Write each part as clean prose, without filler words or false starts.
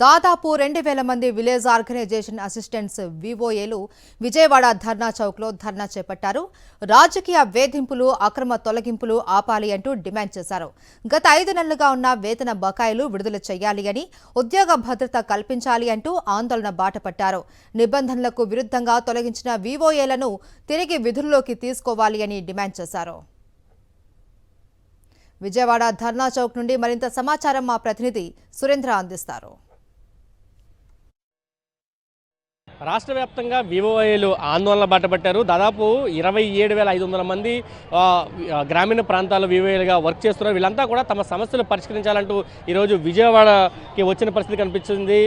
దాదాపు 2000 మంది village organisation assistants వివోఏలు Vijayawada ధర్నా చౌక్లో ధర్నా చేపట్టారు. రాజకీయ వేధింపులు, అక్రమ తొలగింపులు ఆపాలి అంటూ డిమాండ్ చేశారు. గత 5 నెలలుగా ఉన్న వేతన బకాయిలు విడుదల చేయాలి అని, ఉద్యోగ భద్రత కల్పించాలి అంటూ ఆందోళన బాటపట్టారు. నిబంధనలకు విరుద్ధంగా తొలగించిన వివోఏలను తిరిగి విధుల్లోకి తీసుకోవాలి అని డిమాండ్ చేశారు. విజయవాడ ధర్నా చౌక్ నుండి మరింత సమాచారం మా ప్రతినిధి సురేంద్ర అందిస్తారు. రాష్ట్ర వ్యాప్తంగా వివోఏలు ఆందోళన బాటపట్టారు. దాదాపు 27,500 మంది గ్రామీణ ప్రాంతాల్లో వివోఏలుగా వర్క్ చేస్తున్నారు. వీళ్ళంతా కూడా తమ సమస్యలు పరిష్కరించాలంటూ ఈరోజు విజయవాడకి వచ్చిన పరిస్థితి కనిపించింది.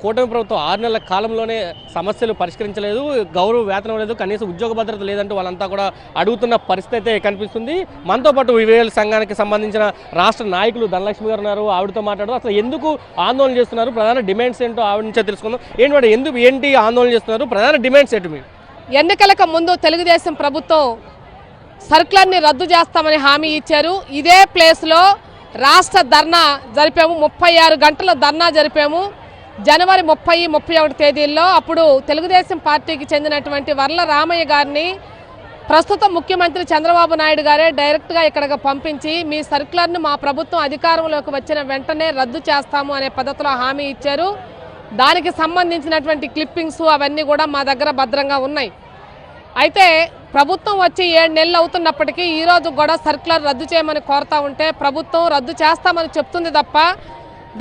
కూటమి ప్రభుత్వం 6 నెలల కాలంలోనే సమస్యలు పరిష్కరించలేదు, గౌరవ వేతనం లేదు, కనీసం ఉద్యోగ భద్రత లేదంటూ వాళ్ళంతా కూడా అడుగుతున్న పరిస్థితి అయితే కనిపిస్తుంది. మనతో పాటు వివోఏల సంఘానికి సంబంధించిన రాష్ట్ర నాయకులు ధనలక్ష్మి గారు ఉన్నారు. ఆవిడతో మాట్లాడుతూ అసలు ఎందుకు ఆందోళన చేస్తున్నారు, ప్రధాన డిమాండ్స్ ఏంటో ఆవిడ నుంచే తెలుసుకుందాం. ఏంటి ఆందోళన చేస్తున్నారు, ప్రధాన డిమాండ్స్ ఏంటి? ఎన్నికలకు ముందు తెలుగుదేశం ప్రభుత్వం సర్కులర్ని రద్దు చేస్తామని హామీ ఇచ్చారు. ఇదే ప్లేస్లో రాష్ట్ర ధర్నా జరిపాము, 36 గంటల ధర్నా జరిపాము. జనవరి 30, 31 తేదీల్లో అప్పుడు తెలుగుదేశం పార్టీకి చెందినటువంటి వర్ల రామయ్య గారిని ప్రస్తుత ముఖ్యమంత్రి చంద్రబాబు నాయుడు గారే డైరెక్ట్గా ఇక్కడికి పంపించి మీ సర్కులర్ను మా ప్రభుత్వం అధికారంలోకి వచ్చిన వెంటనే రద్దు చేస్తాము అనే పద్ధతిలో హామీ ఇచ్చారు. దానికి సంబంధించినటువంటి క్లిప్పింగ్స్ అవన్నీ కూడా మా దగ్గర భద్రంగా ఉన్నాయి. అయితే ప్రభుత్వం వచ్చి 7 నెలలు అవుతున్నప్పటికీ ఈరోజు కూడా సర్కులర్ రద్దు చేయమని కోరుతా ఉంటే ప్రభుత్వం రద్దు చేస్తామని చెప్తుంది తప్ప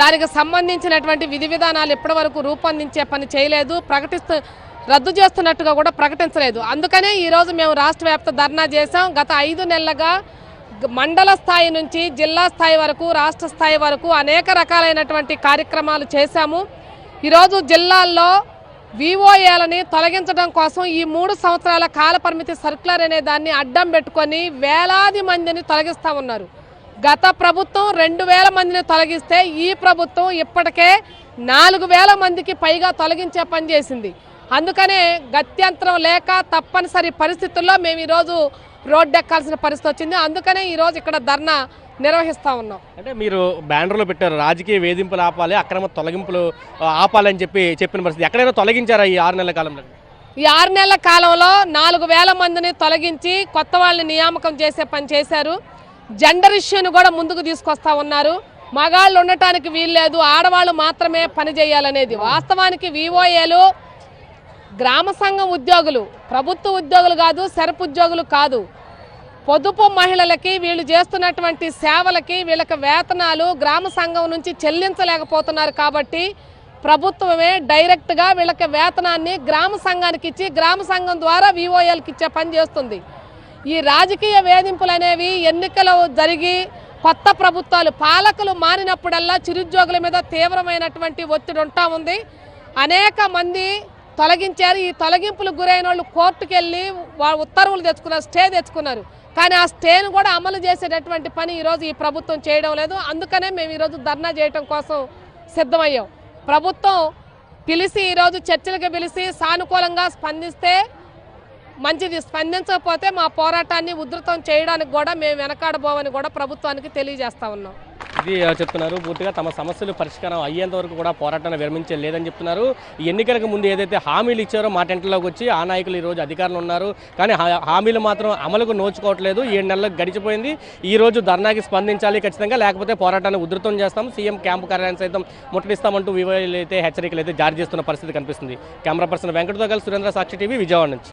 దానికి సంబంధించినటువంటి విధి విధానాలు ఇప్పటివరకు రూపొందించే పని చేయలేదు, రద్దు చేస్తున్నట్టుగా కూడా ప్రకటించలేదు. అందుకనే ఈరోజు మేము రాష్ట్ర వ్యాప్త ధర్నా చేశాం. గత 5 నెలలుగా మండల స్థాయి నుంచి జిల్లా స్థాయి వరకు, రాష్ట్ర స్థాయి వరకు అనేక రకాలైనటువంటి కార్యక్రమాలు చేశాము. ఈరోజు జిల్లాల్లో వివోఏలని తొలగించడం కోసం ఈ 3 సంవత్సరాల కాలపరిమితి సర్కులర్ అనే దాన్ని అడ్డం పెట్టుకొని వేలాది మందిని తొలగిస్తూ ఉన్నారు. గత ప్రభుత్వం 2000 మందిని తొలగిస్తే ఈ ప్రభుత్వం ఇప్పటికే 4000 మందికి పైగా తొలగించే పని చేసింది. అందుకనే గత్యంతరం లేక తప్పనిసరి పరిస్థితుల్లో మేము ఈరోజు రోడ్డెక్కాల్సిన పరిస్థితి వచ్చింది. అందుకనే ఈరోజు ఇక్కడ ధర్నా నిర్వహిస్తూ ఉన్నాం. అంటే మీరు బ్యానర్లో పెట్టారు, రాజకీయ వేధింపులు ఆపాలి, అక్రమ తొలగింపులు ఆపాలని చెప్పిన పరిస్థితి ఎక్కడైనా తొలగించారా ఈ 6 నెలల కాలంలో? ఈ 6 నెలల కాలంలో 4000 మందిని తొలగించి కొత్త వాళ్ళని నియామకం చేసే పని చేశారు. జెండర్ ఇష్యూని కూడా ముందుకు తీసుకొస్తా ఉన్నారు. మగాళ్ళు ఉండటానికి వీల్లేదు, ఆడవాళ్ళు మాత్రమే పని చేయాలనేది. వాస్తవానికి వివోఏలు గ్రామ సంఘం ఉద్యోగులు, ప్రభుత్వ ఉద్యోగులు కాదు, సెరపు ఉద్యోగులు కాదు. పొదుపు మహిళలకి వీళ్ళు చేస్తున్నటువంటి సేవలకి వీళ్ళకి వేతనాలు గ్రామ సంఘం నుంచి చెల్లించలేకపోతున్నారు. కాబట్టి ప్రభుత్వమే డైరెక్ట్గా వీళ్ళకి వేతనాన్ని గ్రామ సంఘానికి ఇచ్చి గ్రామ సంఘం ద్వారా వివోఏలకు ఇచ్చే పని చేస్తుంది. ఈ రాజకీయ వేధింపులు అనేవి ఎన్నికలు జరిగి కొత్త ప్రభుత్వాలు పాలకులు మారినప్పుడల్లా చిరుద్యోగుల మీద తీవ్రమైనటువంటి ఒత్తిడి ఉంటా ఉంది. అనేక మంది తొలగించారు. ఈ తొలగింపులకు గురైన వాళ్ళు కోర్టుకు వెళ్ళి ఉత్తర్వులు తెచ్చుకున్నారు, స్టే తెచ్చుకున్నారు. కానీ ఆ స్టేను కూడా అమలు చేసేటటువంటి పని ఈరోజు ఈ ప్రభుత్వం చేయడం లేదు. అందుకనే మేము ఈరోజు ధర్నా చేయడం కోసం సిద్ధమయ్యాం. ప్రభుత్వం పిలిచి ఈరోజు చర్చలకు పిలిచి సానుకూలంగా స్పందిస్తే మంచిది, స్పందించకపోతే మా పోరాటాన్ని ఉధృతం చేయడానికి కూడా మేము వెనకాడబోమని కూడా ప్రభుత్వానికి తెలియజేస్తా ఉన్నాం. ఇది చెప్తున్నారు. పూర్తిగా తమ సమస్యలు పరిష్కారం అయ్యేంత వరకు కూడా పోరాటాన్ని విరమించే లేదని చెప్తున్నారు. ఈ ఎన్నికలకు ముందు ఏదైతే హామీలు ఇచ్చారో మా టెంట్లోకి వచ్చి ఆ నాయకులు ఈరోజు అధికారంలో ఉన్నారు, కానీ హామీలు మాత్రం అమలుకు నోచుకోవట్లేదు. 7 నెలలకు గడిచిపోయింది. ఈ రోజు ధర్నాకి స్పందించాలి ఖచ్చితంగా, లేకపోతే పోరాటాన్ని ఉధృతం చేస్తాం, సీఎం క్యాంపు కార్యాలయం సైతం ముట్టడిస్తామంటూ వివోఏలు అయితే హెచ్చరికలు అయితే జారీ చేస్తున్న పరిస్థితి కనిపిస్తుంది. కెమెరా పర్సన్ వెంకటతో కలిసి సురేంద్ర, సాక్షి టీవీ, విజయవాడ నుంచి.